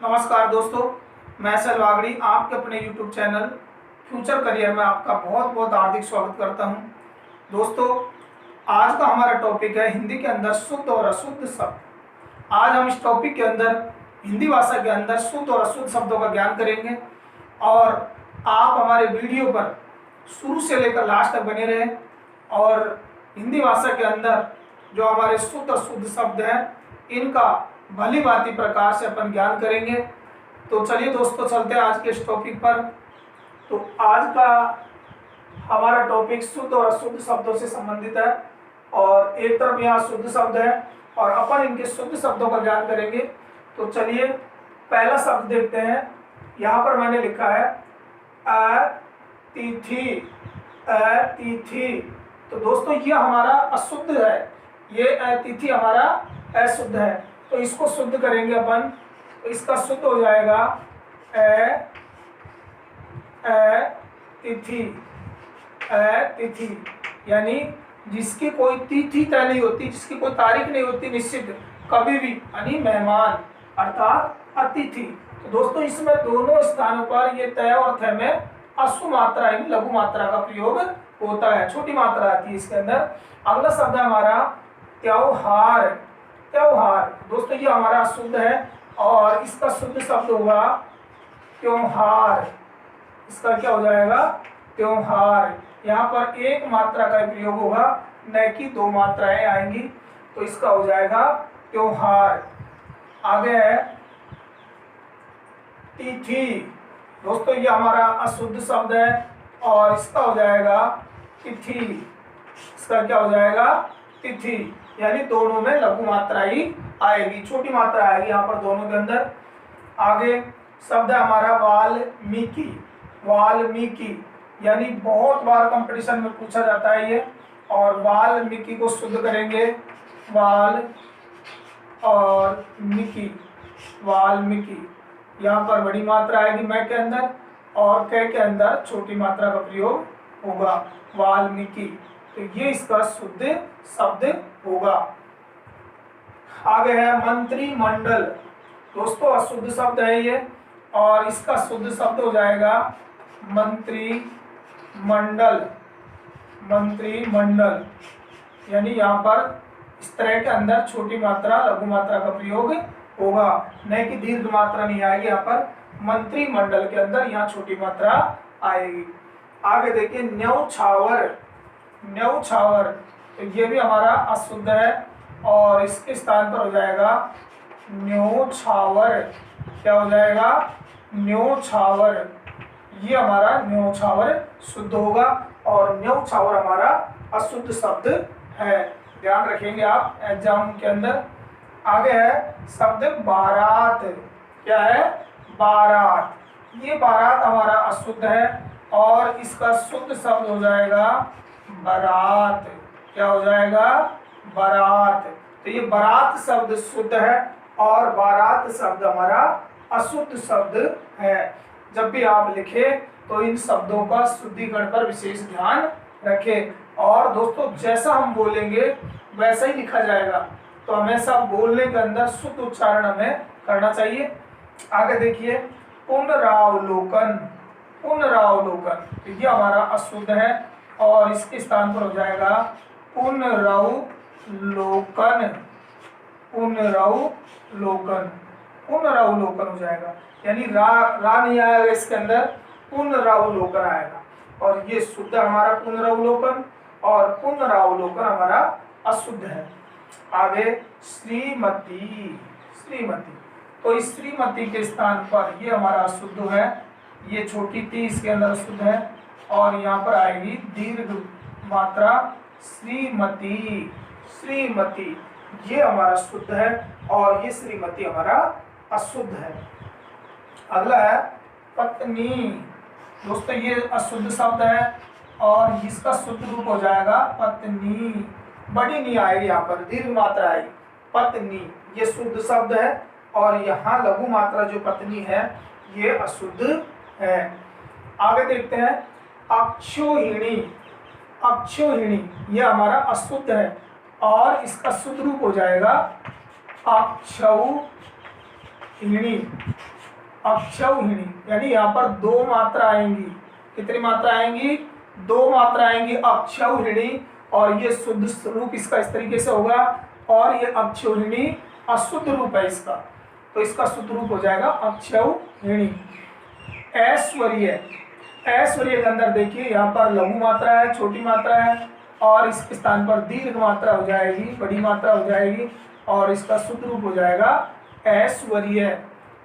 नमस्कार दोस्तों, मैं सैल वागड़ी आपके अपने YouTube चैनल फ्यूचर करियर में आपका बहुत बहुत हार्दिक स्वागत करता हूं। दोस्तों, आज का हमारा टॉपिक है हिंदी के अंदर शुद्ध और अशुद्ध शब्द। आज हम इस टॉपिक के अंदर हिंदी भाषा के अंदर शुद्ध और अशुद्ध शब्दों का ज्ञान करेंगे और आप हमारे वीडियो पर शुरू से लेकर लास्ट तक बने रहें और हिंदी भाषा के अंदर जो हमारे शुद्ध अशुद्ध शब्द हैं इनका भली भांति प्रकार से अपन ज्ञान करेंगे। तो चलिए दोस्तों, चलते हैं आज के इस टॉपिक पर। तो आज का हमारा टॉपिक शुद्ध और अशुद्ध शब्दों से संबंधित है और एक तरफ यहाँ शुद्ध शब्द है और अपन इनके शुद्ध शब्दों का ज्ञान करेंगे। तो चलिए पहला शब्द देखते हैं। यहाँ पर मैंने लिखा है अतिथि। अतिथि, तो दोस्तों ये हमारा अशुद्ध है, ये अतिथि हमारा अशुद्ध है। तो इसको शुद्ध करेंगे अपन, तो इसका शुद्ध हो जाएगा अतिथि। अतिथि यानी जिसकी कोई तिथि तय नहीं होती, जिसकी कोई तारीख नहीं होती निश्चित, कभी भी, यानी मेहमान अर्थात अतिथि। तो दोस्तों इसमें दोनों स्थानों पर ये तय और थ में अश्व मात्रा यानी लघु मात्रा का प्रयोग होता है, छोटी मात्रा आती है इसके अंदर। अगला शब्द है हमारा त्योहार। त्योहार दोस्तों ये हमारा शुद्ध है और इसका शुद्ध शब्द होगा त्योहार। इसका क्या हो जाएगा? त्योहार। यहाँ पर एक मात्रा का प्रयोग होगा, न कि दो मात्राएं आएंगी, तो इसका हो जाएगा त्योहार। आगे है तिथि। दोस्तों ये हमारा अशुद्ध शब्द है और इसका हो जाएगा तिथि। इसका क्या हो जाएगा? तिथि, यानी दोनों में लघु मात्रा ही आएगी, छोटी मात्रा आएगी यहाँ पर दोनों के अंदर। आगे शब्द है हमारा वाल्मीकि। वाल्मीकि यानी बहुत बार कंपटीशन में पूछा जाता है ये, और वाल्मीकि को शुद्ध करेंगे वाल और मिकी। वाल्मीकि यहाँ पर बड़ी मात्रा आएगी मैं के अंदर और के अंदर छोटी मात्रा का प्रयोग होगा वाल्मीकि। तो ये इसका शुद्ध शब्द होगा। आगे है मंत्रिमंडल। दोस्तों अशुद्ध शब्द है ये और इसका शुद्ध शब्द हो जाएगा मंत्रिमंडल। मंत्रिमंडल यानी यहाँ पर इस तरह के अंदर छोटी मात्रा लघु मात्रा का प्रयोग होगा, न कि दीर्घ मात्रा नहीं आएगी यहाँ पर। मंत्रिमंडल के अंदर यहाँ छोटी मात्रा आएगी। आगे देखिए न्यौछावर। न्यौछावर, तो ये भी हमारा अशुद्ध है और इसके स्थान पर हो जाएगा न्योछावर। क्या हो जाएगा? न्योछावर। ये हमारा न्योछावर शुद्ध होगा और न्योछावर हमारा अशुद्ध शब्द है, ध्यान रखेंगे आप एग्जाम के अंदर। आगे है शब्द बारात। क्या है? बारात। ये बारात हमारा अशुद्ध है और इसका शुद्ध शब्द हो जाएगा बारात। क्या हो जाएगा? बारात। तो ये बारात शब्द शुद्ध है और बारात शब्द हमारा अशुद्ध शब्द है। जब भी आप लिखें तो इन शब्दों का शुद्धिकरण पर विशेष ध्यान रखें और दोस्तों जैसा हम बोलेंगे वैसा ही लिखा जाएगा, तो हमेशा बोलने के अंदर शुद्ध उच्चारण हमें करना चाहिए। आगे देखिए पुनरावलोकन। पुनरावलोकन, तो ये हमारा अशुद्ध है और इसके स्थान पर हो जाएगा पुनरावलोकन। पुनरावलोकन। पुनरावलोकन हो जाएगा, यानी रा नहीं आएगा इसके अंदर, पुनरावलोकन आएगा और ये शुद्ध हमारा पुनरावलोकन और पुनरावलोकन हमारा अशुद्ध है। आगे श्रीमती। श्रीमती, तो इस श्रीमती के स्थान पर ये हमारा अशुद्ध है, ये छोटी ती इसके अंदर अशुद्ध है और यहाँ पर आएगी दीर्घ मात्रा श्रीमती। श्रीमती ये हमारा शुद्ध है और ये श्रीमती हमारा अशुद्ध है। अगला है पत्नी। दोस्तों ये अशुद्ध शब्द है और इसका शुद्ध रूप हो जाएगा पत्नी। बड़ी नहीं आएगी, यहाँ पर दीर्घ मात्रा आएगी पत्नी। ये शुद्ध शब्द है और यहाँ लघु मात्रा जो पत्नी है ये अशुद्ध है। आगे देखते हैं अक्षोहिणी। अक्षोहिणी ये हमारा अशुद्ध है और इसका शुद्ध रूप हो जाएगा अक्षौ हिणी, अक्षौहिणी, यानी यहाँ पर दो मात्रा आएंगी। कितनी मात्रा आएंगी? दो मात्रा आएंगी, अक्षौहिणी। और ये शुद्ध रूप इसका इस तरीके से होगा, और ये अक्षौहिणी अशुद्ध रूप है इसका, तो इसका शुद्ध रूप हो जाएगा अक्षौहिणी। ऐश्वर्य, ऐश्वर्य के अंदर देखिए यहाँ पर लघु मात्रा है, छोटी मात्रा है, और इसके स्थान पर दीर्घ मात्रा हो जाएगी, बड़ी मात्रा हो जाएगी, और इसका शुद्ध रूप हो जाएगा ऐश्वर्य।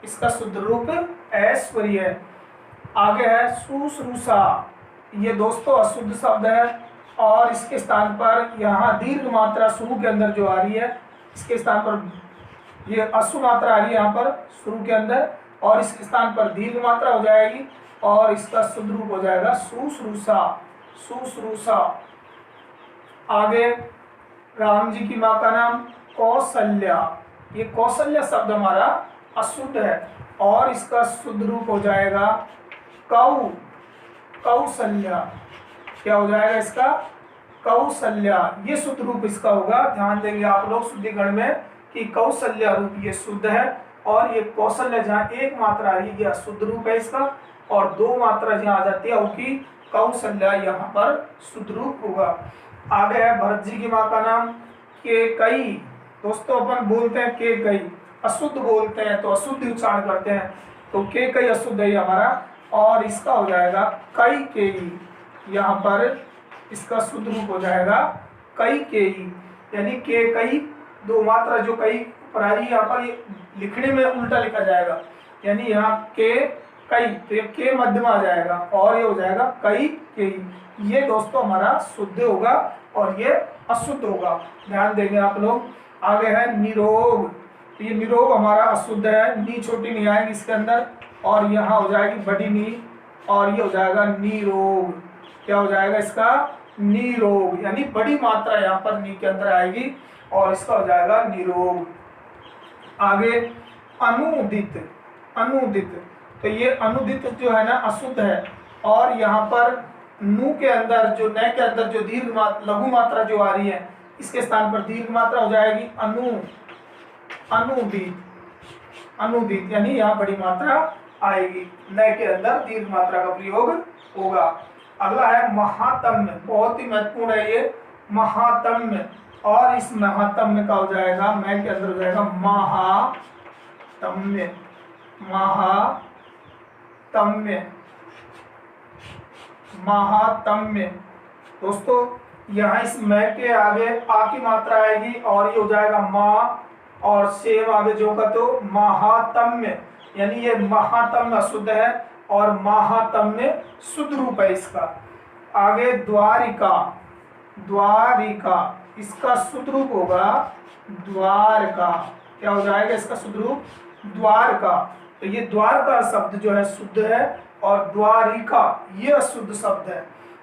इसका शुद्ध रूप ऐश्वर्य। आगे है शुश्रूषा, ये दोस्तों अशुद्ध शब्द है, और इसके स्थान पर यहाँ दीर्घ मात्रा शुरू के अंदर जो आ रही है, इसके स्थान पर ये अशु मात्रा आ रही है यहाँ पर शुरू के अंदर, और इसके स्थान पर दीर्घ मात्रा हो जाएगी, और इसका शुद्ध रूप हो जाएगा शुश्रूषा, शुश्रूषा। आगे राम जी की माँ का नाम कौशल्या, ये कौशल्या शब्द हमारा अशुद्ध है, और इसका शुद्ध रूप हो जाएगा कौशल्या। क्या हो जाएगा इसका? कौशल्या। ये शुद्ध रूप इसका होगा। ध्यान देंगे आप लोग शुद्धिकरण में कि कौशल्या रूप ये शुद्ध है, और ये कौशल्या जहाँ एक मात्रा है ये अशुद्ध रूप है इसका, और दो मात्रा जहाँ आ जाती है उनकी कौशल्या यहाँ पर शुद्ध रूप होगा। आगे है भरत जी की माँ का नाम केकई। दोस्तों अपन बोलते हैं केकई, अशुद्ध बोलते हैं तो अशुद्ध उच्चारण करते हैं, तो केकई अशुद्ध है हमारा, और इसका हो जाएगा कैकेयी। यहाँ पर इसका शुद्ध रूप हो जाएगा कैकेयी, यानी केकई दो मात्रा जो कई पर आ रही है यहाँ पर ये लिखने में उल्टा लिखा जाएगा, यानी यहाँ के कई, तो ये के मध्य में आ जाएगा, और ये हो जाएगा कई केई। ये दोस्तों हमारा शुद्ध होगा, और ये अशुद्ध होगा। ध्यान देंगे आप लोग। आगे है निरोग, तो ये निरोग हमारा अशुद्ध है, नी छोटी नी आएगी इसके अंदर, और यहाँ हो जाएगी बड़ी नी, और ये हो जाएगा निरोग। क्या हो जाएगा इसका? निरोग, यानी बड़ी मात्रा यहाँ पर नी के अंदर आएगी, और इसका हो जाएगा निरोग। आगे अनुदित, अनुदित, तो ये अनुदित जो है ना अशुद्ध है, और यहाँ पर नु के अंदर जो न के अंदर जो दीर्घ लघु मात्रा जो आ रही है, इसके स्थान पर दीर्घ मात्रा हो जाएगी अनुदित, अनुदित, यानी यहाँ बड़ी मात्रा आएगी, न के अंदर दीर्घ मात्रा का प्रयोग होगा। अगला है महात्म्य, बहुत ही महत्वपूर्ण है ये महात्म्य, और इस महात्म्य का हो जाएगा मैं के अंदर हो जाएगा महात्म्य, महात्म्य, महात्म्य। दोस्तों यहाँ इस मैं के आगे आ की मात्रा आएगी, और ये हो जाएगा माँ, और सेम आगे जो का तो महात्म्य, यानी ये महात्म्य अशुद्ध है, और महात्म्य शुद्ध रूप है इसका। आगे द्वारिका, द्वारिका, इसका शुद्ध रूप होगा द्वारका। क्या हो जाएगा इसका शुद्ध रूप? द्वारका। तो ये द्वारका शब्द जो है शुद्ध है, और द्वारिका ये अशुद्ध शब्द है,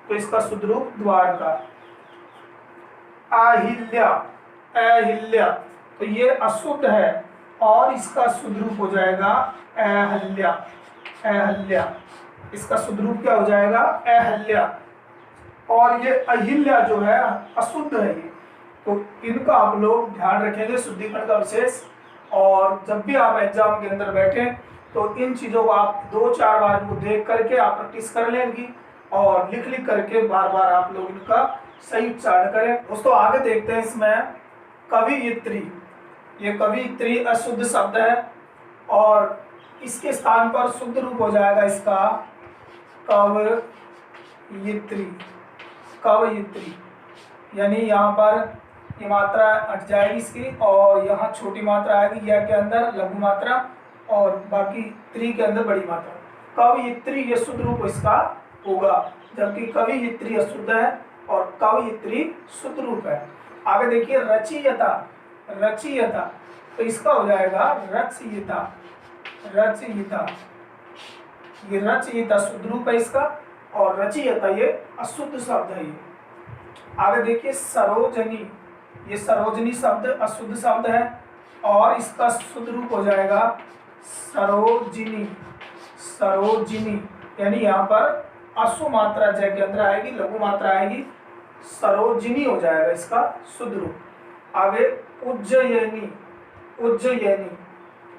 तो इसका शुद्ध रूप द्वारका। अहिल्या, अहिल्या, तो ये अशुद्ध है, और इसका शुद्ध रूप हो जाएगा अहल्या, अहल्या। इसका शुद्ध रूप क्या हो जाएगा? अहल्या। और ये अहिल्या जो है अशुद्ध है ये, तो इनका आप लोग ध्यान रखेंगे शुद्धिकरण का विशेष। और जब भी आप एग्जाम के अंदर बैठे तो इन चीज़ों को आप 2-4 बार को देख करके आप प्रैक्टिस कर लेंगी, और लिख लिख करके बार बार आप लोग इनका सही उच्चारण करें। दोस्तों आगे देखते हैं इसमें कवियत्री। ये कवियत्री अशुद्ध शब्द है, और इसके स्थान पर शुद्ध रूप हो जाएगा इसका कवयित्री, कवयित्री, यानी यहाँ पर ये मात्रा हट जाएगी इसकी, और यहाँ छोटी मात्रा आएगी या के अंदर लघु मात्रा, और बाकी त्री के अंदर बड़ी मात्रा। कवयित्री ये शुद्ध रूप इसका होगा, जबकि कवियत्री अशुद्ध है और कवयित्री शुद्ध रूप है। आगे देखिए रचयिता, रचयिता, तो इसका हो जाएगा रचयिता, रचयिता, ये रचयिता शुद्ध रूप है इसका, और रचयिता ये अशुद्ध शब्द है ये। आगे देखिए सरोजनी, ये सरोजनी शब्द अशुद्ध शब्द है, और इसका शुद्ध रूप हो जाएगा सरोजिनी, सरोजिनी, यानी यहाँ पर अशु मात्रा जय के अंदर आएगी, लघु मात्रा आएगी, सरोजिनी हो जाएगा इसका शुद्ध रूप। आगे उज्जयिनी, उज्जयिनी,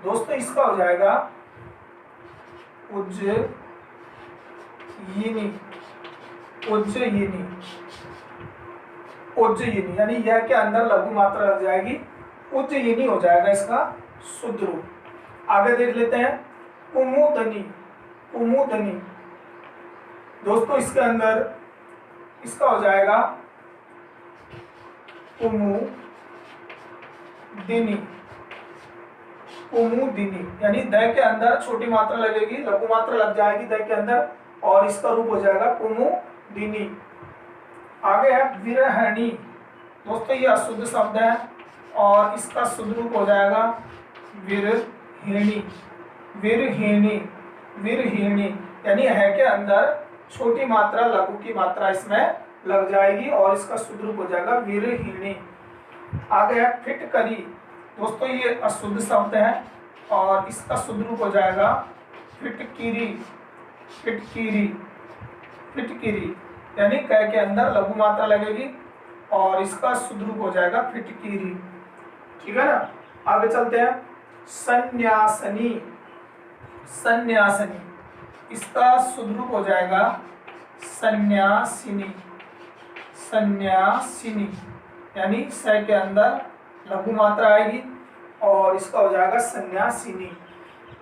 दोस्तों इसका हो जाएगा उज्जयिनी, उज्जयिनी, उज्जयिनी, यानी यह के अंदर लघु मात्रा लग जाएगी, उज्जयिनी हो जाएगा इसका शुद्ध रूप। आगे देख लेते हैं कुमुदनी, कुमुदनी। दोस्तों इसके अंदर इसका हो जाएगा कुमुदिनी, कुमुदिनी, यानी द के अंदर छोटी मात्रा लगेगी, लघु मात्रा लग जाएगी द के अंदर, और इसका रूप हो जाएगा कुमुदिनी। आगे है विरहणी। दोस्तों ये अशुद्ध शब्द है और इसका शुद्ध रूप हो जाएगा विरहिणी, विरहिणी, विरहिणी, यानी है के अंदर छोटी मात्रा लघु की मात्रा इसमें लग जाएगी और इसका शुद्ध रूप हो जाएगा विरहिणी। आगे है फिटकरी। दोस्तों ये अशुद्ध शब्द है और इसका शुद्ध रूप हो जाएगा फिटकिरी, फिटकिरी, फिटकिरी, यानी क के अंदर लघु मात्रा लगेगी और इसका शुद्ध रूप हो जाएगा फिटकिरी। ठीक है ना। आगे चलते हैं सन्यासनी, सन्यासनी, इसका शुद्ध रूप हो जाएगा सन्यासिनी, सन्यासिनी, यानी स के अंदर लघु मात्रा आएगी और इसका हो जाएगा सन्यासिनी।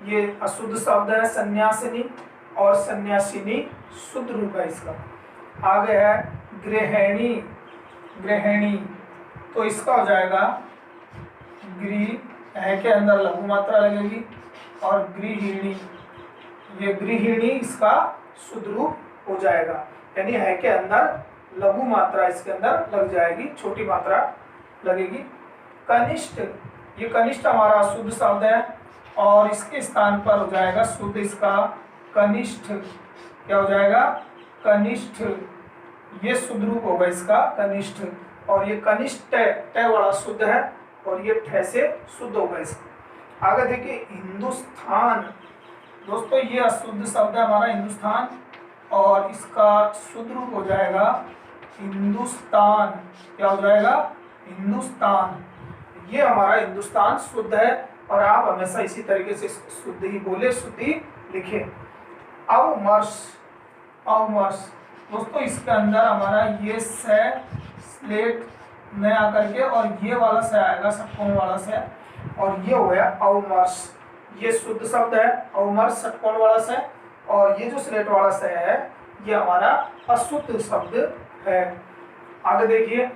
ये अशुद्ध शब्द है सन्यासिनी और सन्यासिनी शुद्ध रूप है इसका। आगे है गृहिणी, गृहिणी, तो इसका हो जाएगा गृह है के अंदर लघु मात्रा लगेगी और गृहिणी, ये गृहिणी इसका शुद्ध रूप हो जाएगा, यानी है के अंदर लघु मात्रा इसके अंदर लग जाएगी, छोटी मात्रा लगेगी। कनिष्ठ, ये कनिष्ठ हमारा शुद्ध शब्द है और इसके स्थान पर हो जाएगा शुद्ध इसका कनिष्ठ। क्या हो जाएगा? कनिष्ठ, ये शुद्ध रूप होगा इसका कनिष्ठ, और ये कनिष्ठ ट वाला शुद्ध है और ये ठ से शुद्ध होगा इसका। आगे देखिए हिंदुस्तान। दोस्तों ये अशुद्ध शब्द है हमारा हिंदुस्तान और इसका शुद्ध रूप हो जाएगा हिंदुस्तान। क्या हो जाएगा? हिंदुस्तान। ये हमारा हिंदुस्तान शुद्ध है और आप हमेशा इसी तरीके से शुद्ध ही बोले, शुद्ध ही लिखे। अवमर्श, अवमर्श। दोस्तों इसके अंदर हमारा ये से स्लेट में आकर के और ये वाला से आएगा षटकोण वाला से, और ये हो गया अवमर्श। ये शुद्ध शब्द है अवमर्श षटकोण वाला से, और ये जो स्लेट वाला से है ये हमारा अशुद्ध शब्द है। आगे देखिए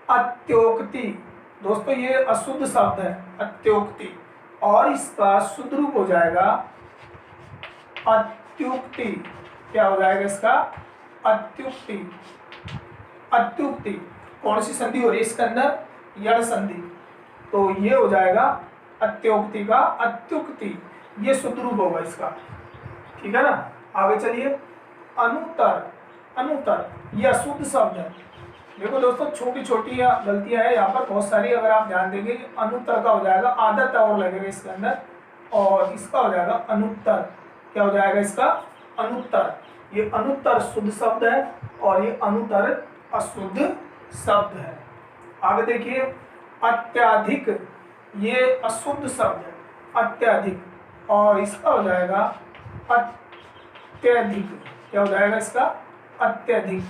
अत्योक्ति। दोस्तों ये अशुद्ध शब्द है अत्योक्ति और इसका शुद्ध रूप हो जाएगा अत्युक्ति। क्या हो जाएगा इसका? अत्युक्ति। अत्युक्ति कौन सी संधि हो रही है इसके अंदर? यण संधि, तो ये हो जाएगा अत्योक्ति का अत्युक्ति, ये शुद्ध रूप होगा इसका। ठीक है ना। आगे चलिए अनुत्तर। अनुत्तर ये अशुद्ध शब्द है। देखो दोस्तों छोटी छोटी गलतियां है यहाँ पर बहुत सारी, अगर आप ध्यान देंगे अनुत्तर का हो जाएगा आदत और लगेगा इसके अंदर, और इसका हो जाएगा अनुत्तर। क्या हो जाएगा इसका? अनुत्तर। ये अनुत्तर शुद्ध शब्द है और ये अनुत्तर अशुद्ध शब्द है। आगे देखिए अत्याधिक। ये अशुद्ध शब्द है अत्याधिक, और इसका हो जाएगा अत्यधिक। क्या हो जाएगा इसका? अत्यधिक।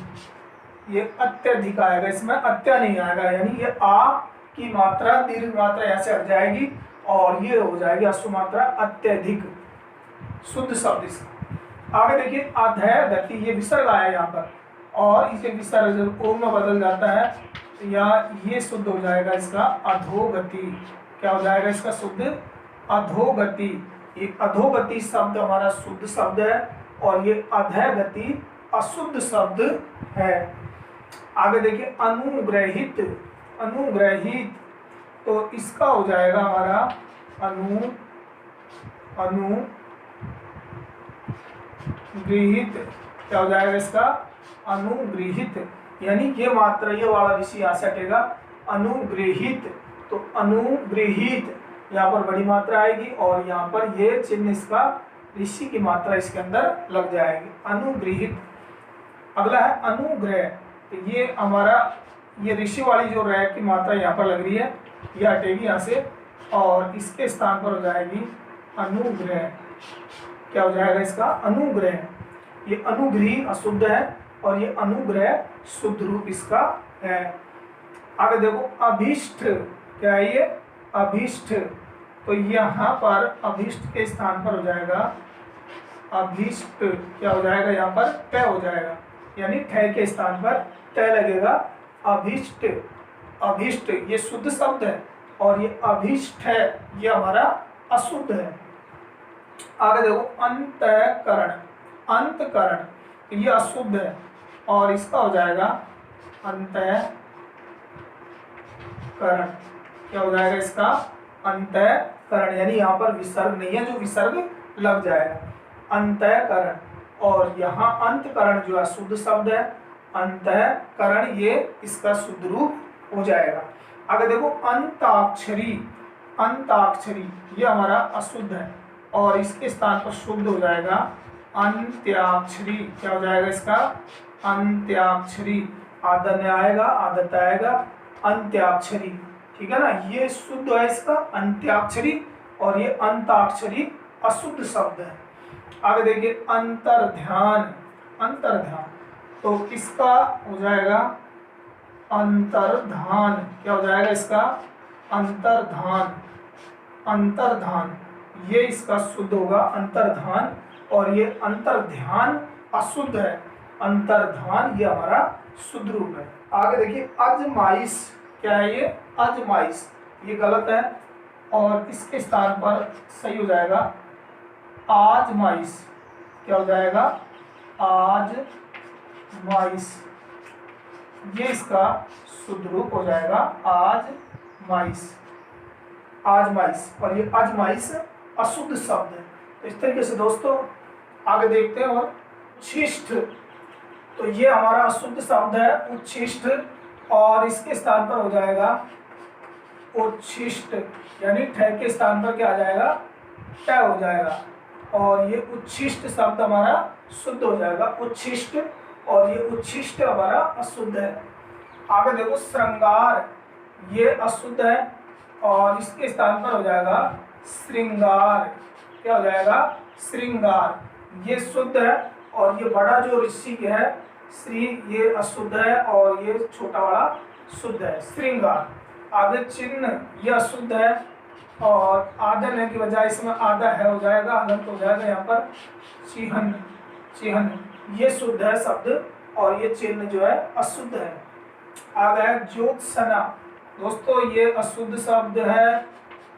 ये अत्यधिक आएगा, इसमें अत्या नहीं आएगा, यानी ये आ की मात्रा दीर्घ मात्रा यहाँ से हट जाएगी और ये हो जाएगी अश्व मात्रा अत्यधिक, शुद्ध शब्द इसका। आगे देखिए अधय गति। ये विसर्ग आया यहाँ पर और इसे विसर्ग ओम में बदल जाता है, या ये शुद्ध हो जाएगा इसका अधोगति। क्या हो जाएगा इसका शुद्ध? अधोगति। ये अधोगति शब्द हमारा शुद्ध शब्द है और ये अधय गति अशुद्ध शब्द है। आगे देखिए अनुग्रहित। अनुग्रहित, तो इसका हो जाएगा हमारा अनुगृहित। क्या हो जाएगा इसका? अनुगृहित, यानी ये मात्रा ये वाला ऋषि यहाँ से हटेगा अनुगृहित, तो अनुगृहित यहाँ पर बड़ी मात्रा आएगी और यहाँ पर ये चिन्ह इसका ऋषि की मात्रा इसके अंदर लग जाएगी अनुगृहित। अगला है अनुग्रह। तो ये हमारा ये ऋषि वाली जो रह की मात्रा यहाँ पर लग रही है ये हटेगी यहाँ से और इसके स्थान पर हो जाएगी अनुग्रह। क्या हो जाएगा इसका? अनुग्रह। ये अनुग्रही अशुद्ध है और ये अनुग्रह शुद्ध रूप इसका है। आगे देखो अभीष्ट, क्या है ये? अभीष्ट। तो यहाँ पर अभीष्ट के स्थान पर हो जाएगा अभीष्ट। क्या हो जाएगा? यहाँ पर ट हो जाएगा, यानी ठ के स्थान पर ट लगेगा। अभीष्ट, अभीष्ट ये शुद्ध शब्द है और ये अभीष्ट है ये हमारा अशुद्ध है। आगे देखो अंतःकरण, अंतःकरण ये अशुद्ध है और इसका हो जाएगा अंतःकरण। क्या हो जाएगा इसका? अंतःकरण, यानी यहाँ पर विसर्ग नहीं है, जो विसर्ग लग जाएगा अंतःकरण। और यहाँ अंतःकरण जो है शुद्ध शब्द है, अंतःकरण ये इसका शुद्ध रूप हो जाएगा। आगे देखो अंताक्षरी, अंताक्षरी ये हमारा अशुद्ध है और इसके स्थान पर शुद्ध हो जाएगा अंत्याक्षरी। क्या हो जाएगा इसका? अंत्याक्षरी। आदन्य आएगा, आदत आएगा, अंत्याक्षरी। ठीक है ना, ये शुद्ध है इसका अंत्याक्षरी और ये अंताक्षरी अशुद्ध शब्द है। आगे देखिए अंतर्ध्यान, अंतर्ध्यान तो इसका हो जाएगा अंतर्धान। क्या हो जाएगा इसका? अंतर्धान, अंतर्धान ये इसका शुद्ध होगा अंतर्धान और ये अंतर्ध्यान अशुद्ध है, अंतर्धान ये हमारा शुद्ध रूप है। आगे देखिए अजमाइश, क्या है ये? अजमाइश ये गलत है और इसके स्थान पर सही हो जाएगा आजमाइश। क्या हो जाएगा? आजमाइश ये इसका शुद्ध रूप हो जाएगा आजमाइश, आजमाइश। और ये आजमाइश अशुद्ध शब्द है। तो इस तरीके से दोस्तों आगे देखते हैं। और उच्छिष्ट, तो ये हमारा अशुद्ध शब्द है उच्छिष्ट और इसके स्थान पर हो जाएगा उच्छिष्ट, यानी ठ के स्थान पर क्या आ जाएगा? ट हो जाएगा और ये उच्छिष्ट शब्द हमारा शुद्ध हो जाएगा उच्छिष्ट और ये उच्छिष्ट हमारा अशुद्ध है। आगे देखो श्रृंगार, ये अशुद्ध है और इसके स्थान पर हो जाएगा श्रृंगार। क्या हो जाएगा? श्रृंगार ये शुद्ध है और ये बड़ा जो ऋषि है श्री ये अशुद्ध है और ये छोटा वाला शुद्ध है श्रृंगार। आगे चिन्ह ये अशुद्ध है और आदन है की बजाय इसमें आधा है हो जाएगा, अनंत हो जाएगा यहाँ पर चिहन, चिहन ये शुद्ध है शब्द और ये चिन्ह जो है अशुद्ध है। आ गया ज्योत्सना, दोस्तों ये अशुद्ध शब्द है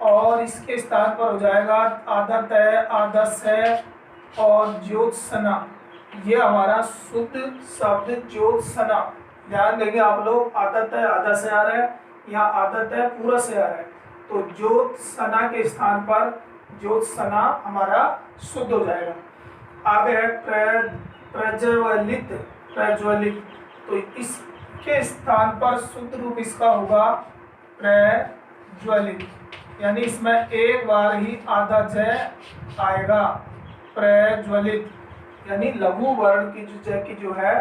और इसके स्थान पर हो जाएगा आदत है, आदस है और ज्योत्सना ये हमारा शुद्ध शब्द ज्योत्सना। ध्यान देंगे आप लोग, आदत है आदत से आ रहा है, यहाँ आदत है पूरा से आ रहा है, तो ज्योत्सना के स्थान पर ज्योत्सना हमारा शुद्ध हो जाएगा। आगे है प्रज्वलित, प्रज्वलित तो इसके स्थान पर शुद्ध रूप इसका होगा प्रज्वलित, यानी इसमें एक बार ही आधा जय आएगा प्रज्वलित, यानी लघु वर्ण की जो जय की जो है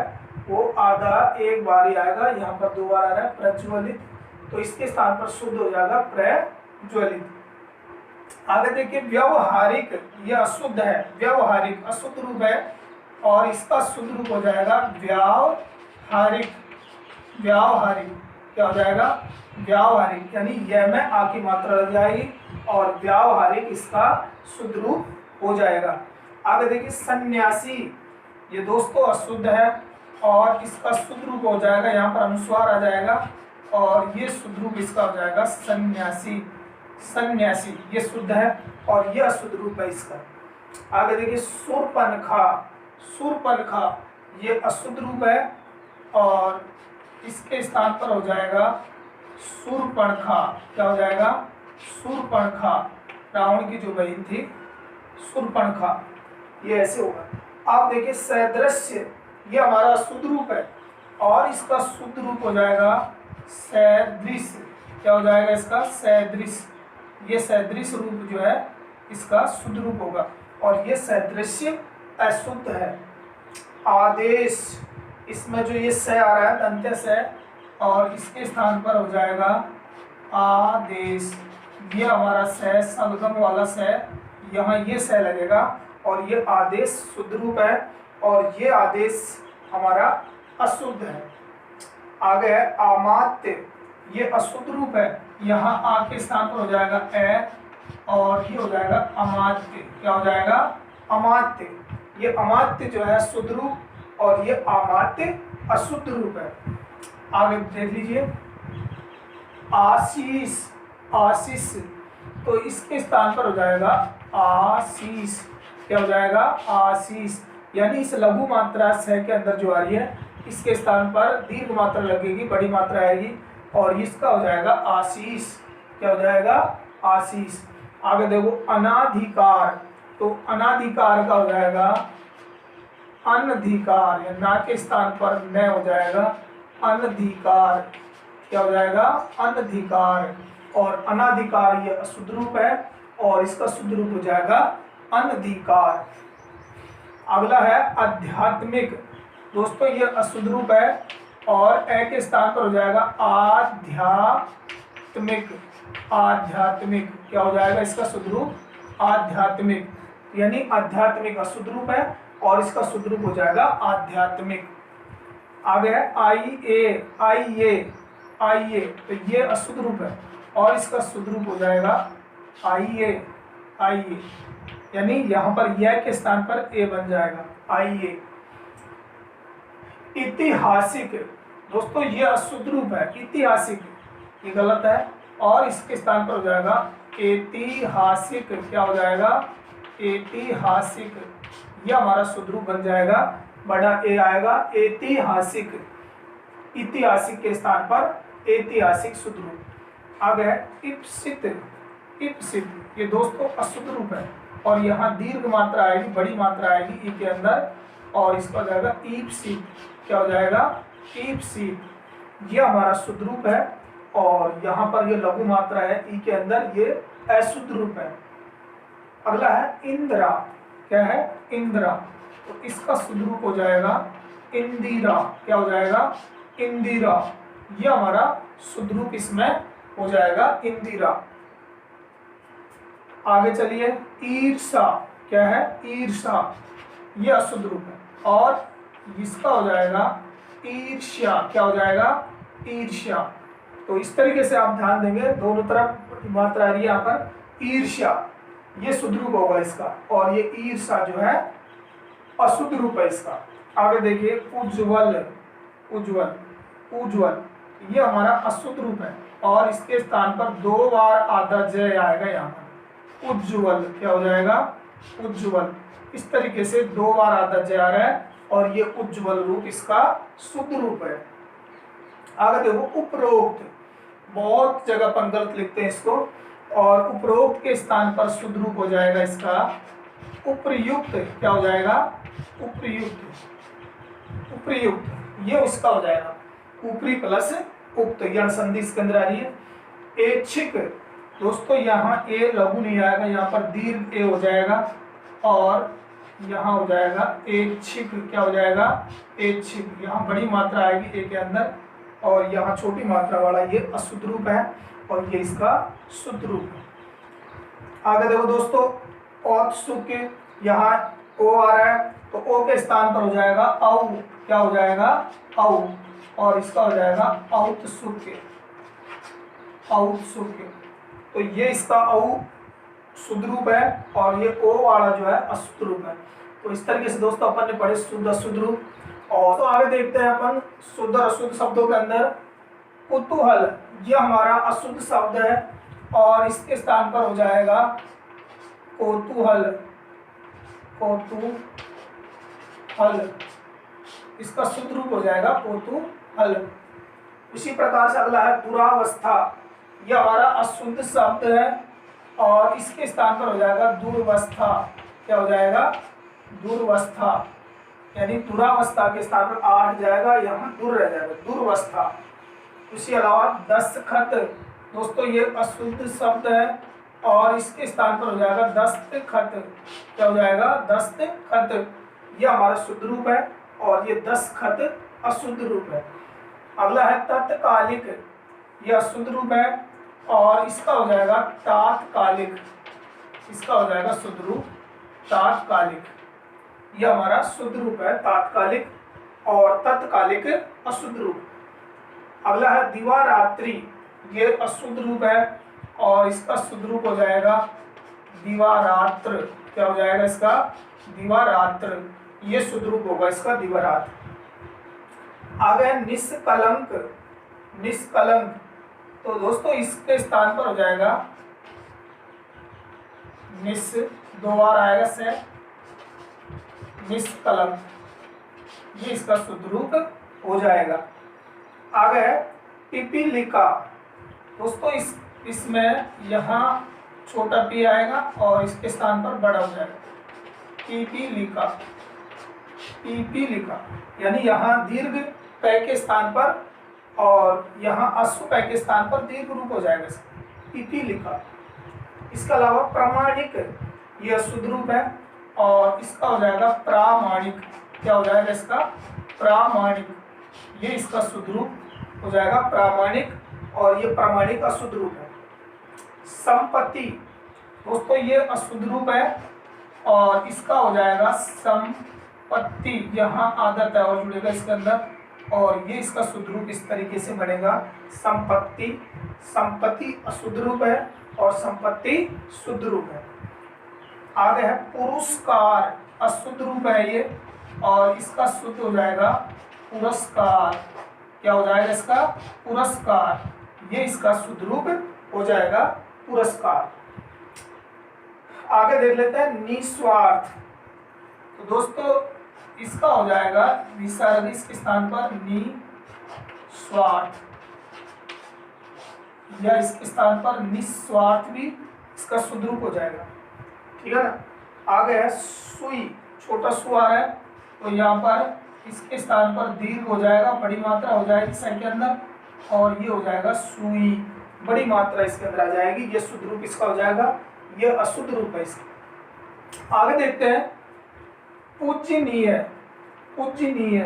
वो आधा एक बार ही आएगा, यहाँ पर दो बार आ रहा है प्रज्वलित, तो इसके स्थान पर शुद्ध हो जाएगा प्रज्वलित। आगे देखिए व्यवहारिक, यह अशुद्ध है, व्यवहारिक अशुद्ध रूप है और इसका शुद्ध रूप हो जाएगा व्यावहारिक, व्यावहारिक क्या हो जाएगा? व्यावहारिक, यानी यह में आ की मात्रा लग जाएगी और व्यावहारिक इसका शुद्ध रूप हो जाएगा। आगे देखिए सन्यासी, ये दोस्तों अशुद्ध है और इसका शुद्ध रूप हो जाएगा, यहाँ पर अनुस्वार आ जाएगा और ये शुद्ध रूप इसका हो जाएगा सन्यासी, सन्यासी ये शुद्ध है और ये अशुद्ध रूप है इसका। आगे देखिए शूर्पणखा, शूर्पणखा ये अशुद्ध रूप है और इसके स्थान पर हो जाएगा शूर्पणखा। क्या हो जाएगा? शूर्पणखा, रावण की जो बहन थी शूर्पणखा, ये ऐसे होगा। आप देखिए सदृश्य, ये हमारा शुद्ध रूप है और इसका शुद्ध रूप हो जाएगा सदृश। क्या हो जाएगा इसका? सदृश, ये सदृश रूप जो है इसका शुद्ध रूप होगा और ये सदृश्य अशुद्ध है। आदेश, इसमें जो ये स आ रहा है दंत्य से और इसके स्थान पर हो जाएगा आदेश, ये हमारा स सलगम वाला स, यहाँ ये स लगेगा और ये आदेश शुद्ध रूप है और ये आदेश हमारा अशुद्ध है। आगे है अमात्य, ये अशुद्ध रूप है, यहाँ आ के स्थान पर हो जाएगा ए और ये हो जाएगा अमात्य। क्या हो जाएगा? अमात्य। ये अमात्य जो है शुद्ध रूप और ये अमात्य अशुद्ध रूप है। आगे देख लीजिए आशीष, आशीष, तो इसके स्थान पर हो जाएगा आशीष। क्या हो जाएगा? आशीष। यानी इस लघु मात्रा स के अंदर जो आ रही है इसके स्थान पर दीर्घ मात्रा लगेगी, बड़ी मात्रा आएगी और इसका हो जाएगा आशीष। क्या हो जाएगा? आशीष। आगे देखो अनाधिकार, तो अनाधिकार का हो जाएगा अनधिकार, या ना के स्थान पर न हो जाएगा अनधिकार। क्या हो जाएगा? अनधिकार। और अनाधिकार ये अशुद्ध रूप है और इसका शुद्ध रूप हो जाएगा अनधिकार। अगला है आध्यात्मिक, दोस्तों ये अशुद्ध रूप है और ए के स्थान पर हो जाएगा आध्यात्मिक। आध्यात्मिक। क्या हो जाएगा इसका शुद्ध रूप? आध्यात्मिक। यानी आध्यात्मिक अशुद्ध रूप है और इसका शुद्ध रूप हो जाएगा आध्यात्मिक। आगे है आइए, आइए, आइए, तो ये अशुद्ध रूप है और इसका शुद्ध रूप हो जाएगा आइए, आइए। यानी यहाँ पर यह के स्थान पर ए बन जाएगा आइए। ऐतिहासिक, दोस्तों ये अशुद्ध रूप है, ऐतिहासिक, ये गलत है और इसके स्थान पर हो जाएगा ऐतिहासिक। क्या हो जाएगा? ऐतिहासिक। यह हमारा शुद्ध रूप बन जाएगा, बड़ा ए आएगा ऐतिहासिक। ऐतिहासिक के स्थान पर ऐतिहासिक शुद्ध रूप। आगे है इप्सित, इप्सित, ये दोस्तों अशुद्ध रूप है और यहाँ दीर्घ मात्रा आएगी, बड़ी मात्रा आएगी ई के अंदर और इसका हो जाएगा ईप्सित। क्या हो जाएगा? ईप्सित। यह हमारा शुद्ध रूप है और यहाँ पर ये लघु मात्रा है ई के अंदर, ये अशुद्ध रूप है। अगला है इंदिरा। क्या है? इंदिरा, तो इसका शुद्ध रूप हो जाएगा इंदिरा। क्या हो जाएगा? इंदिरा। यह हमारा शुद्ध रूप इसमें हो जाएगा इंदिरा। आगे चलिए ईर्षा। क्या है? ईर्षा, यह अशुद्ध रूप है और इसका हो जाएगा ईर्ष्या। क्या हो जाएगा? ईर्ष्या। तो इस तरीके से आप ध्यान देंगे, दोनों तरफ मात्रा आ रही है यहाँ पर ईर्ष्या, ये शुद्ध रूप होगा इसका और ये ईर्षा जो है अशुद्ध रूप है इसका। आगे देखिए उज्ज्वल, उज्ज्वल, उज्ज्वल, ये हमारा अशुद्ध रूप है और इसके स्थान पर 2 बार आधा जय आएगा यहाँ पर उज्ज्वल। क्या हो जाएगा? उज्ज्वल। इस तरीके से 2 बार आधा जय आ रहा है और ये उज्ज्वल रूप इसका शुद्ध रूप है। आगे देखो उपरोक्त, बहुत जगह पर गलत लिखते हैं इसको और उपरोक्त के स्थान पर शुद्ध रूप हो जाएगा इसका उपर्युक्त। क्या हो जाएगा? उपर्युक्त, उपर्युक्त, ये उसका हो जाएगा ऊपरी प्लस उक्त, यह संधि इसके अंदर आ रही है। ऐच्छिक, दोस्तों यहाँ ए लघु नहीं आएगा, यहाँ पर दीर्घ ए हो जाएगा और यहाँ हो जाएगा ऐच्छिक। क्या हो जाएगा? ऐच्छिक। यहाँ बड़ी मात्रा आएगी ए के अंदर और यहाँ छोटी मात्रा वाला ये अशुद्ध रूप है और ये इसका शुद्ध रूप है। आगे देखो दोस्तों औत्सुक, यहाँ ओ आ रहा है तो ओ के स्थान पर हो जाएगा औ। क्या हो जाएगा? औ और इसका हो जाएगा औत्सुक, औत्सुक। तो ये इसका औ शुद्ध रूप है और ये ओ वाला जो है अशुद्ध रूप है। तो इस तरीके से दोस्तों अपन ने पढ़े शुद्ध अशुद्ध रूप। और तो आगे देखते हैं अपन शुद्ध और अशुद्ध शब्दों के अंदर कुतूहल, यह हमारा अशुद्ध शब्द है और इसके स्थान पर हो जाएगा कौतूहल, कौतूहल, इसका शुद्ध रूप हो जाएगा कौतूहल। इसी प्रकार से अगला है दुरावस्था, यह हमारा अशुद्ध शब्द है और इसके स्थान पर हो जाएगा दुर्वस्था। क्या हो जाएगा? दुर्वस्था। यानी दुरावस्था के स्थान पर आ जाएगा, यहाँ दूर रह जाएगा, दुर्वस्था। इसी अलावा दस्तखत, दोस्तों ये अशुद्ध शब्द है और इसके स्थान पर हो जाएगा दस्तखत। क्या हो जाएगा? दस्तखत। यह हमारा शुद्ध रूप है और ये दस्तखत अशुद्ध रूप है। अगला है तत्कालिक, यह अशुद्ध रूप है और इसका हो जाएगा तात्कालिक, इसका हो जाएगा शुद्ध रूप तात्कालिक। यह हमारा शुद्ध रूप है तात्कालिक और तत्कालिक अशुद्ध रूप। अगला है दिवारात्रि, ये अशुद्ध रूप है और इसका शुद्ध रूप हो जाएगा दिवारात्र। क्या हो जाएगा इसका? दिवारात्र। ये शुद्ध रूप होगा इसका दिवारात्र। आगे निष्कलंक, निष्कलंक, तो दोस्तों इसके स्थान पर हो जाएगा निस, दो बार आएगा से, निष्कलंक, ये इसका शुद्ध रूप हो जाएगा। आगे है पिपीलिका, दोस्तों इसमें यहाँ छोटा पी आएगा और इसके स्थान पर बड़ा हो जाएगा पिपीलिका, पिपीलिका, यानी यहाँ दीर्घ पै के स्थान पर और यहाँ अश्व पै के स्थान पर दीर्घ रूप हो जाएगा इसका पिपीलिका। इसके अलावा प्रामाणिक, ये अशुद्ध रूप है और इसका हो जाएगा प्रामाणिक। क्या हो जाएगा इसका? प्रामाणिक, ये इसका शुद्ध रूप हो जाएगा प्रामाणिक और ये प्रामाणिक अशुद्ध रूप है। संपत्ति, दोस्तों ये अशुद्ध रूप है और इसका हो जाएगा संपत्ति, यहाँ आदत है और जुड़ेगा इसके अंदर और ये इसका शुद्ध रूप इस तरीके से बनेगा संपत्ति। संपत्ति अशुद्ध रूप है और संपत्ति शुद्ध रूप है। आगे है पुरस्कार, अशुद्ध रूप है ये और इसका शुद्ध हो जाएगा पुरस्कार। क्या हो जाएगा इसका? पुरस्कार, ये इसका शुद्ध रूप हो जाएगा पुरस्कार। आगे देख लेते हैं निस्वार्थ, तो दोस्तों इसका हो जाएगा विसर्ग, इसके स्थान पर निस्वार्थ या इसके स्थान पर निस्वार्थ भी इसका शुद्ध रूप हो जाएगा। ठीक है ना। आगे है सुई, छोटा सु आ रहा है तो यहाँ पर इसके स्थान पर दीर्घ हो जाएगा, बड़ी मात्रा हो जाएगी सही के अंदर और ये हो जाएगा सुई, बड़ी मात्रा इसके अंदर आ जाएगी। ये शुद्ध रूप इसका हो जाएगा, ये अशुद्ध रूप है इसका। आगे देखते हैं पूजनीय, पूजनीय,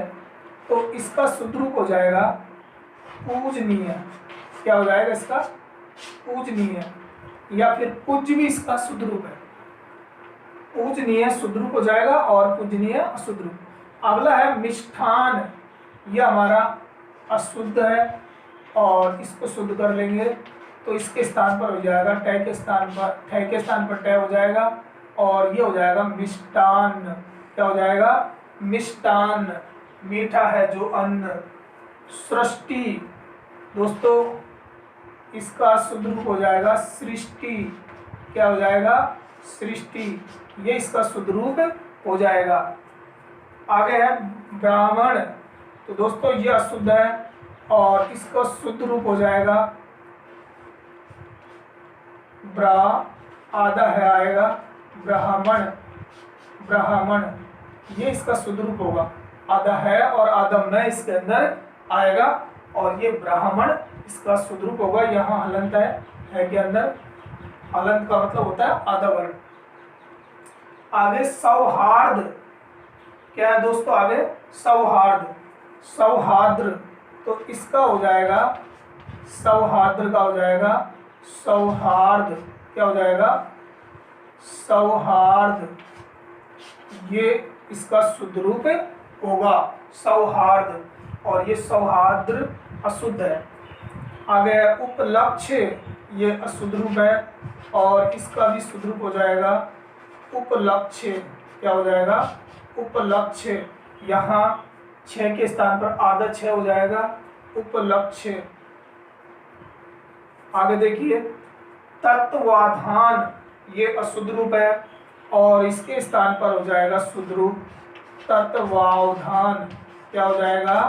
तो इसका शुद्ध रूप हो जाएगा पूजनीय। क्या हो जाएगा इसका? पूजनीय या फिर पूज्य भी इसका शुद्ध रूप है। पूजनीय शुद्ध रूप हो जाएगा और पूजनीय अशुद्ध रूप। अगला है मिष्ठान, यह हमारा अशुद्ध है और इसको शुद्ध कर लेंगे तो इसके स्थान पर हो जाएगा टै के स्थान पर, ठै के स्थान पर टै हो जाएगा और ये हो जाएगा मिष्टान। क्या हो जाएगा? मिष्टान, मीठा है जो अन्न। सृष्टि, दोस्तों इसका शुद्ध रूप हो जाएगा सृष्टि। क्या हो जाएगा? सृष्टि, ये इसका शुद्ध रूप हो जाएगा। आगे है ब्राह्मण, तो दोस्तों ये अशुद्ध है और इसका शुद्ध रूप हो जाएगा ब्रा, आधा है आएगा ब्राह्मण, ब्राह्मण, ये इसका शुद्ध रूप होगा। आधा है और आधा न इसके अंदर आएगा और ये ब्राह्मण इसका शुद्ध रूप होगा। यहाँ हलंत है के अंदर, हलंत का मतलब होता है आधा वर्ण। आगे सौहार्द, क्या है दोस्तों? आगे सौहार्द, सौहार्द्र, तो इसका हो जाएगा सौहार्द्र का हो जाएगा सौहार्द। क्या हो जाएगा? सौहार्द, ये इसका शुद्ध रूप होगा सौहार्द और ये सौहार्द्र अशुद्ध है। आगे उपलक्ष्य, ये अशुद्ध रूप है और इसका भी शुद्ध रूप हो जाएगा उपलक्ष्य। क्या हो जाएगा? उपलक्ष्य, यहाँ छः के स्थान पर आधा छः हो जाएगा उपलक्ष्य। आगे देखिए तत्वाधान, ये अशुद्ध रूप है और इसके स्थान पर हो जाएगा शुद्ध रूप तत्वावधान। क्या हो जाएगा?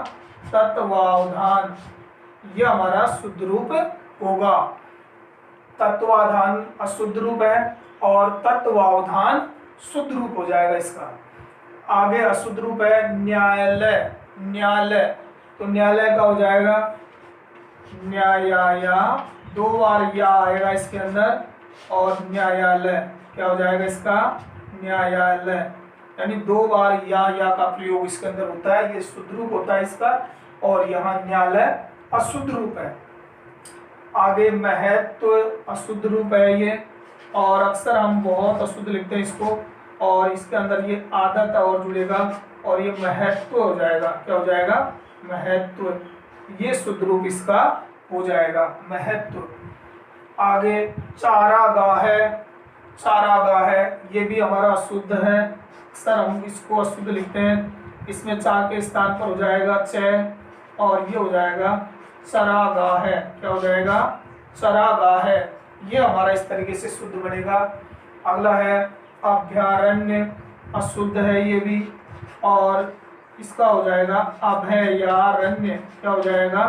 तत्वावधान, ये हमारा शुद्ध रूप होगा। तत्वाधान अशुद्ध रूप है और तत्वावधान शुद्ध रूप हो जाएगा इसका। आगे अशुद्ध रूप है न्यायालय, न्यायालय, तो न्यायालय का हो जाएगा न्याया, दो बार या आएगा इसके अंदर और न्यायालय। क्या हो जाएगा इसका? न्यायालय, यानी दो बार या का प्रयोग इसके अंदर होता है, ये शुद्ध रूप होता है इसका और यहाँ न्यायालय अशुद्ध रूप है। आगे महत्व अशुद्ध रूप है ये, और अक्सर हम बहुत अशुद्ध लिखते हैं इसको, और इसके अंदर ये आदत और जुड़ेगा और ये महत्व हो जाएगा। क्या हो जाएगा? महत्व। ये शुद्ध रूप इसका हो जाएगा महत्व। आगे चारागाह है, चारागाह है, ये भी हमारा अशुद्ध है, अक्सर हम इसको अशुद्ध लिखते हैं। इसमें चा के स्थान पर हो जाएगा च, और ये हो जाएगा चरागाह है। क्या हो जाएगा? चरागाह है। ये हमारा इस तरीके से शुद्ध बनेगा। अगला है अभयारण्य, अशुद्ध है ये भी, और इसका हो जाएगा अभयारण्य। क्या हो जाएगा?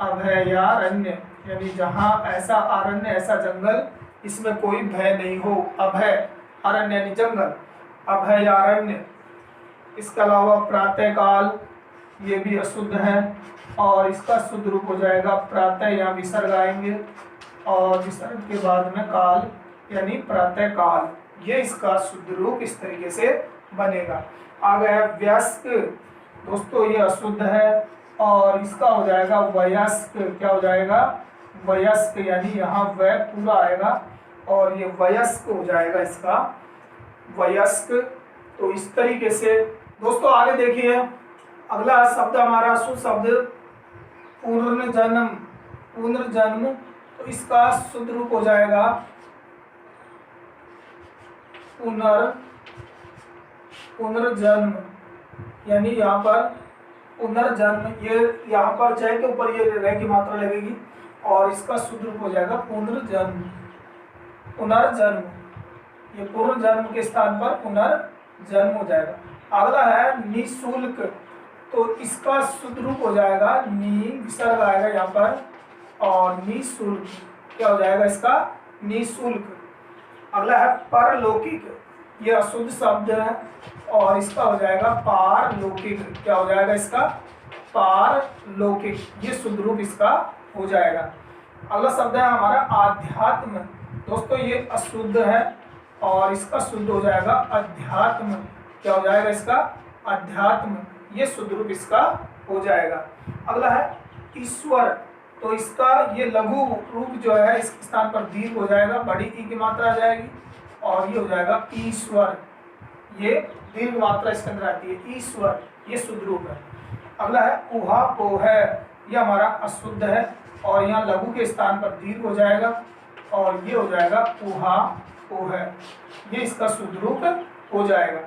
अभयारण्य, यानी जहाँ ऐसा अरण्य, ऐसा जंगल, इसमें कोई भय नहीं हो। अभय, अरण्य यानी जंगल, अभयारण्य। इसके अलावा प्रातःकाल, ये भी अशुद्ध है, और इसका शुद्ध रूप हो जाएगा प्रातः, यहाँ विसर्ग आएंगे, और विसर्ग के बाद में काल यानी प्रातःकाल। ये इसका शुद्ध रूप इस तरीके से बनेगा। आगे है वयस्क, दोस्तों ये अशुद्ध है, और इसका हो जाएगा वयस्क। क्या हो जाएगा? वयस्क, यानी यहाँ वय पूरा आएगा और ये वयस्क हो जाएगा इसका, वयस्क। तो इस तरीके से दोस्तों आगे देखिए, अगला शब्द हमारा शुद्ध शब्द पुनर्जन्म, पुनर्जन्म। तो इसका शुद्ध रूप हो जाएगा पुनर्जन्म, यानी यहाँ पर पुनर्जन्म, ये यहाँ पर जय के ऊपर ये रह की मात्रा लगेगी, और इसका शुद्ध रूप हो जाएगा पुनर्जन्म, पुनर्जन्म। ये पुनर्जन्म के स्थान पर पुनर्जन्म हो जाएगा। अगला है निःशुल्क, तो इसका शुद्ध रूप हो जाएगा नी, विसर्ग आएगा यहाँ पर, और निःशुल्क। क्या हो जाएगा इसका? निःशुल्क। अगला है परलौकिक, ये अशुद्ध शब्द है, और इसका हो जाएगा पारलौकिक। क्या हो जाएगा इसका? पारलौकिक। ये शुद्ध रूप इसका हो जाएगा। अगला शब्द है हमारा आध्यात्म, दोस्तों ये अशुद्ध है, और इसका शुद्ध हो जाएगा अध्यात्म। क्या हो जाएगा इसका? अध्यात्म। ये शुद्ध रूप इसका हो जाएगा। अगला है ईश्वर, तो इसका ये लघु रूप जो है इसके स्थान पर दीर्घ हो जाएगा, बड़ी ई की मात्रा आ जाएगी, और ये हो जाएगा ईश्वर। ये दीर्घ मात्रा इसके अंदर आती है, ईश्वर। ये शुद्ध रूप है। अगला है उहापोह, ये हमारा अशुद्ध है, और यहाँ लघु के स्थान पर दीर्घ हो जाएगा, और ये हो जाएगा उहापोह। ये इसका शुद्ध रूप हो जाएगा।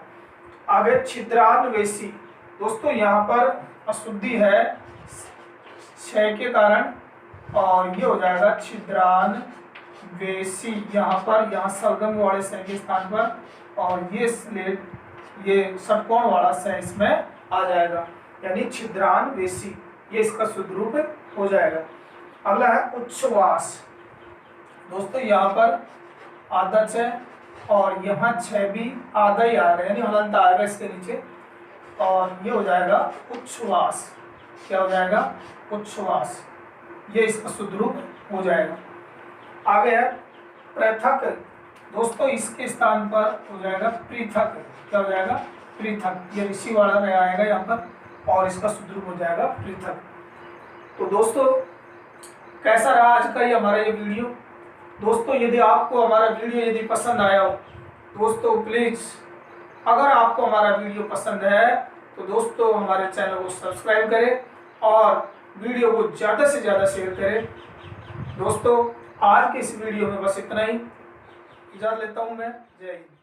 आगे छिद्रान्वेषी, दोस्तों यहाँ पर अशुद्धि है क्षय के कारण, और ये हो जाएगा छिद्रान्वेषी। यहाँ पर यहाँ सरगम वाले स के स्थान पर, और ये स्लेट, ये षटकोण वाला स इसमें आ जाएगा, यानी छिद्रान्वेषी। ये इसका शुद्ध रूप हो जाएगा। अगला है उच्छ्वास, दोस्तों यहाँ पर आधा छ, और यहाँ छ भी आधा ही आएगा, यानी हलंत आएगा इसके नीचे, और ये हो जाएगा उच्छ्वास। क्या हो जाएगा? उच्छ्वास। ये इसका शुद्ध रूप हो जाएगा। आगे है पृथक, दोस्तों इसके स्थान पर हो जाएगा पृथक। क्या हो जाएगा? पृथक। ये ऋषि वाला रह आएगा यहाँ पर, और इसका शुद्ध रूप हो जाएगा पृथक। तो दोस्तों कैसा रहा आज का ये हमारा ये वीडियो? दोस्तों यदि आपको हमारा वीडियो यदि पसंद आया हो, दोस्तों प्लीज़, अगर आपको हमारा वीडियो पसंद है तो दोस्तों हमारे चैनल को सब्सक्राइब करें, और वीडियो को ज़्यादा से ज़्यादा शेयर करें। दोस्तों आज के इस वीडियो में बस इतना ही, इजाज़त लेता हूँ मैं। जय हिंद।